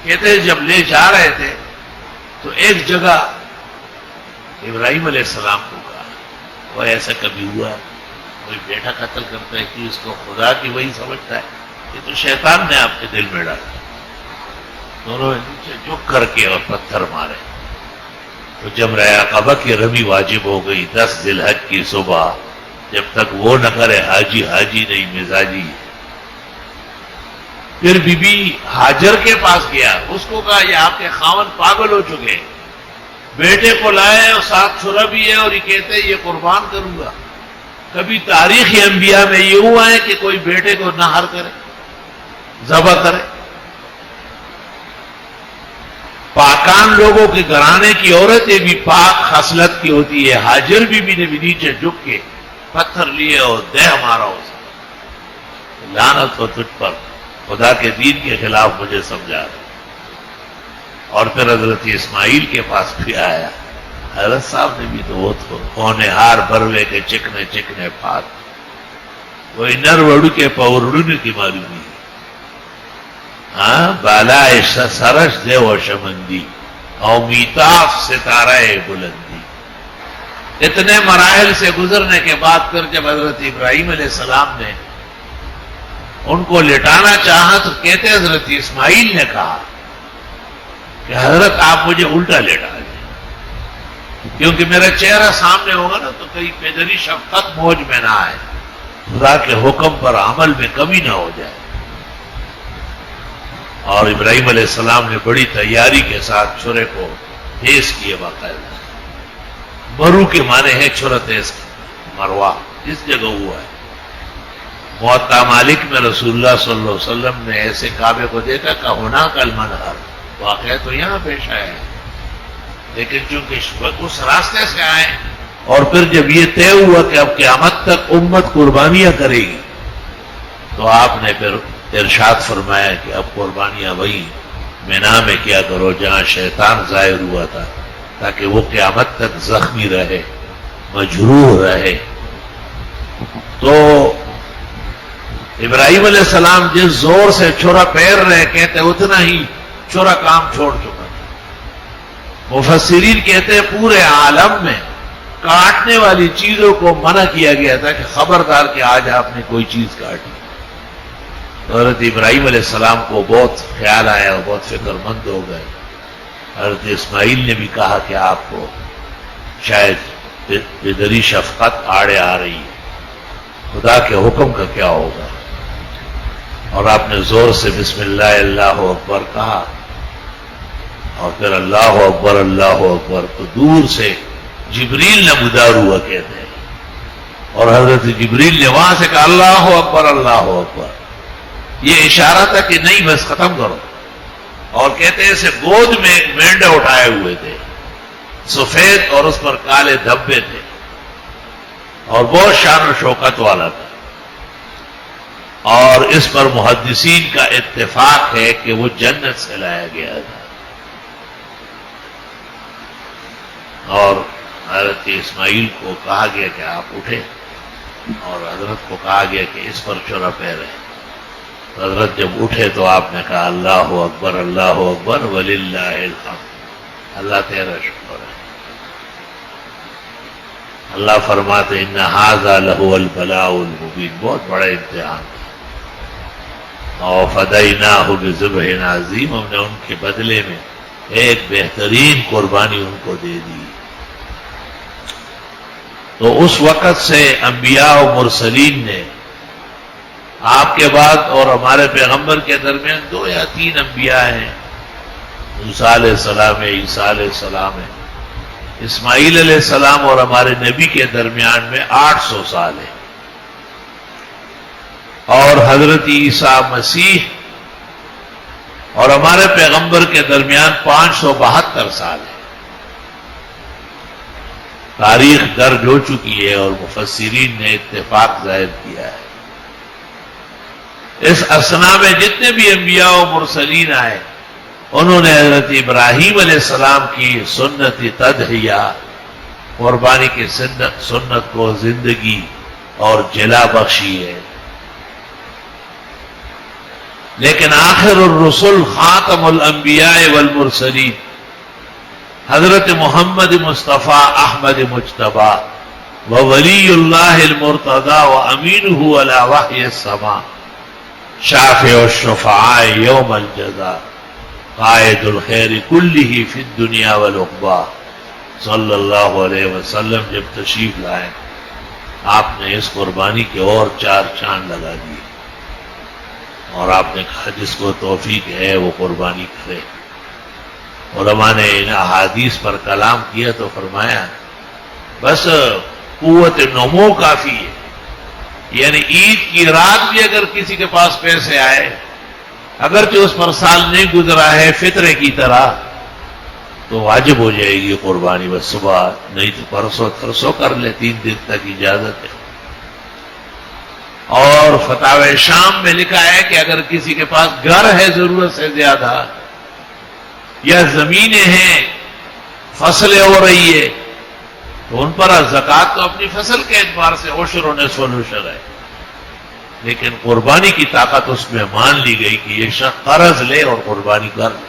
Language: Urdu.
کہتے ہیں جب لے جا رہے تھے تو ایک جگہ ابراہیم علیہ السلام کو کہا وہ ایسا کبھی ہوا کوئی بیٹا قتل کرتا ہے کہ اس کو خدا کی وہی سمجھتا ہے، یہ تو شیطان نے آپ کے دل میں ڈالا۔ دونوں نیچے جھک کر کے اور پتھر مارے تو جمرہ عقبہ کی رمی واجب ہو گئی 10 ذی الحج کی صبح، جب تک وہ نہ کرے حاجی حاجی نہیں مزاجی۔ پھر بی بی ہاجر کے پاس گیا، اس کو کہا یہ آپ کے خاوند پاگل ہو چکے، بیٹے کو لائے اور ساتھ چھرا بھی ہے اور یہ کہتے ہیں یہ قربان کروں گا۔ کبھی تاریخی انبیاء میں یہ ہوا ہے کہ کوئی بیٹے کو نہر کرے، ذبح کرے؟ پاکان لوگوں کے گھرانے کی عورتیں بھی پاک خصلت کی ہوتی ہے۔ ہاجر بی بی نے بھی نیچے جھک کے پتھر لیے اور دہ مارا اسے۔ لعنت ہو تجھ پر، خدا کے دین کے خلاف مجھے سمجھا۔ اور پھر حضرت اسماعیل کے پاس بھی آیا، حضرت صاحب نے بھی تو وہ تو ہونہار بروے کے چکنے چکنے پھات، کوئی نر وڑو کے پورڑنے کی معلومی، ہاں بالا سرش دے و شمندی او میتاف ستارہ بلندی۔ اتنے مراحل سے گزرنے کے بعد پھر جب حضرت ابراہیم علیہ السلام نے ان کو لٹانا چاہا تو کہتے حضرت اسماعیل نے کہا کہ حضرت آپ مجھے الٹا لٹا دیں، کیونکہ میرا چہرہ سامنے ہوگا نا تو کہیں پیدری شفقت موج میں نہ آئے، خدا کے حکم پر عمل میں کمی نہ ہو جائے۔ اور ابراہیم علیہ السلام نے بڑی تیاری کے ساتھ چھرے کو تیز کیے، باقاعدہ مرو کے معنی ہے چھرا تیز، مروا اس جگہ ہوا ہے۔ موطا مالک میں رسول اللہ صلی اللہ علیہ وسلم نے ایسے کعبے کو دیکھا کہ ہونا کل منہر، واقعہ تو یہاں پیش آیا ہے، لیکن چونکہ اس راستے سے آئے اور پھر جب یہ طے ہوا کہ اب قیامت تک امت قربانیاں کرے گی تو آپ نے پھر ارشاد فرمایا کہ اب قربانیاں وہی مینا میں کیا کرو جہاں شیطان ظاہر ہوا تھا، تاکہ وہ قیامت تک زخمی رہے، مجروح رہے۔ تو ابراہیم علیہ السلام جس زور سے چھرا پھیر رہے کہتے اتنا ہی چھرا کام چھوڑ چکا تھا۔ مفسرین کہتے ہیں پورے عالم میں کاٹنے والی چیزوں کو منع کیا گیا تھا کہ خبردار کہ آج آپ نے کوئی چیز کاٹی۔ حضرت ابراہیم علیہ السلام کو بہت خیال آیا اور بہت فکر مند ہو گئے۔ حضرت اسماعیل نے بھی کہا کہ آپ کو شاید بدری شفقت آڑے آ رہی ہے، خدا کے حکم کا کیا ہوگا؟ اور آپ نے زور سے بسم اللہ اللہ اکبر کہا اور پھر اللہ اکبر اللہ اکبر، تو دور سے جبریل نمودار ہوا کہتے ہیں، اور حضرت جبریل نے وہاں سے کہا اللہ اکبر اللہ اکبر، یہ اشارہ تھا کہ نہیں بس ختم کرو۔ اور کہتے ہیں اسے گود میں ایک مینڈا اٹھائے ہوئے تھے، سفید اور اس پر کالے دھبے تھے اور بہت شان و شوکت والا تھا، اور اس پر محدثین کا اتفاق ہے کہ وہ جنت سے لایا گیا تھا۔ اور حضرت اسماعیل کو کہا گیا کہ آپ اٹھے، اور حضرت کو کہا گیا کہ اس پر چھرا پھیرے۔ حضرت جب اٹھے تو آپ نے کہا اللہ اکبر وللہ الحمد، اللہ تیرا شکر ہے۔ اللہ فرماتے ان ھذا لہو البلاء المبین، بہت بڑا امتحان تھا۔ اور فدیناہ بذبح عظیم، ہم نے ان کے بدلے میں ایک بہترین قربانی ان کو دے دی۔ تو اس وقت سے انبیاء و مرسلین نے آپ کے بعد اور ہمارے پیغمبر کے درمیان 2 یا 3 انبیاء ہیں، موسیٰ علیہ السلام ہے، عیسیٰ علیہ السلام ہے، اسماعیل علیہ السلام اور ہمارے نبی کے درمیان میں 800 سال ہے، اور حضرت عیسیٰ مسیح اور ہمارے پیغمبر کے درمیان 572 سال ہے۔ تاریخ درج ہو چکی ہے اور مفسرین نے اتفاق ظاہر کیا ہے۔ اس اثنا میں جتنے بھی انبیاء و مرسلین آئے انہوں نے حضرت ابراہیم علیہ السلام کی سنت تضحیہ، قربانی کی سنت کو زندگی اور جلا بخشی ہے۔ لیکن آخر الرسل خاتم الانبیاء والمرسلین حضرت محمد مصطفیٰ احمد مجتبیٰ وولی اللہ المرتضی وامینہ علی وحی السماء شافع الشفعاء یوم الجزاء قائد الخیر کلہ فی الدنیا والعقبیٰ صلی اللہ علیہ وسلم جب تشریف لائے آپ نے اس قربانی کے اور 4 چاند لگا دیے اور آپ نے کہا جس کو توفیق ہے وہ قربانی کرے. علماء نے ان احادیث پر کلام کیا تو فرمایا بس قوت نمو کافی ہے، یعنی عید کی رات بھی اگر کسی کے پاس پیسے آئے اگرچہ اس پر سال نہیں گزرا ہے فطرے کی طرح تو واجب ہو جائے گی قربانی، بس صبح نہیں تو پرسوں ترسوں کر لے، 3 دن تک اجازت ہے. اور فتاوی شام میں لکھا ہے کہ اگر کسی کے پاس گھر ہے ضرورت سے زیادہ یا زمینیں ہیں فصلیں ہو رہی ہے تو ان پر زکوٰۃ تو اپنی فصل کے اعتبار سے عشر و نصف العشر ہے، لیکن قربانی کی طاقت اس میں مان لی گئی کہ یہ شخص قرض لے اور قربانی کر لے.